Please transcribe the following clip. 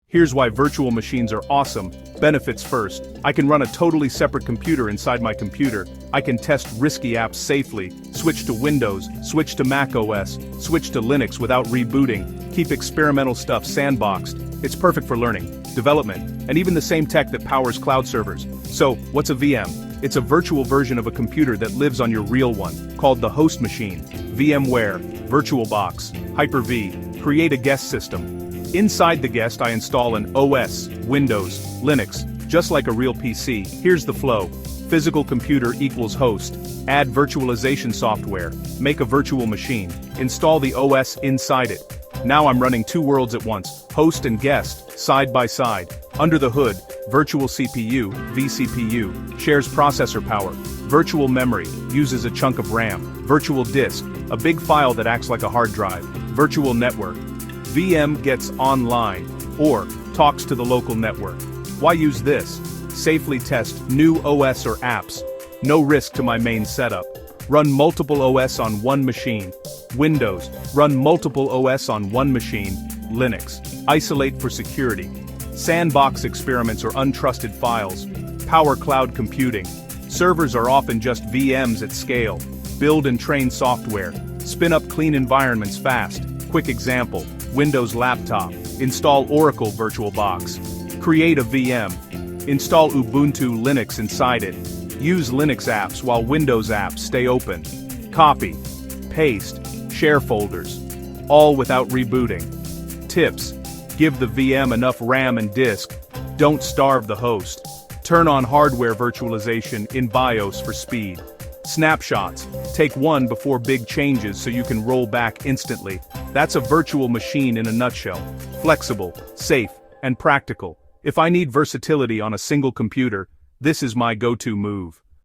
Here's why virtual machines are awesome. Benefits first. I can run a totally separate computer inside my computer. I can test risky apps safely, switch to Windows, switch to Mac OS, switch to Linux without rebooting, keep experimental stuff sandboxed. It's perfect for learning, development, and even the same tech that powers cloud servers. So, what's a VM? It's a virtual version of a computer that lives on your real one, called the host machine. VMware, VirtualBox, Hyper-V, create a guest system. Inside the guest I install an OS, Windows, Linux, just like a real PC. Here's the flow. Physical computer equals host. Add virtualization software. Make a virtual machine. Install the OS inside it. Now I'm running two worlds at once, host and guest, side by side. Under the hood, virtual CPU, vCPU, shares processor power. Virtual memory, uses a chunk of RAM. Virtual disk, a big file that acts like a hard drive. Virtual network. VM gets online, or talks to the local network. Why use this? Safely test new OS or apps. No risk to my main setup. Run multiple OS on one machine. Windows, run multiple OS on one machine. Linux, isolate for security. Sandbox experiments or untrusted files. Power cloud computing. Servers are often just VMs at scale. Build and train software. Spin up clean environments fast. Quick example. Windows laptop. Install Oracle VirtualBox. Create a VM. Install Ubuntu Linux inside it. Use Linux apps while Windows apps stay open. Copy. Paste. Share folders. All without rebooting. Tips. Give the VM enough RAM and disk. Don't starve the host. Turn on hardware virtualization in BIOS for speed. Snapshots. Take one before big changes so you can roll back instantly. That's a virtual machine in a nutshell. Flexible, safe, and practical. If I need versatility on a single computer, this is my go-to move.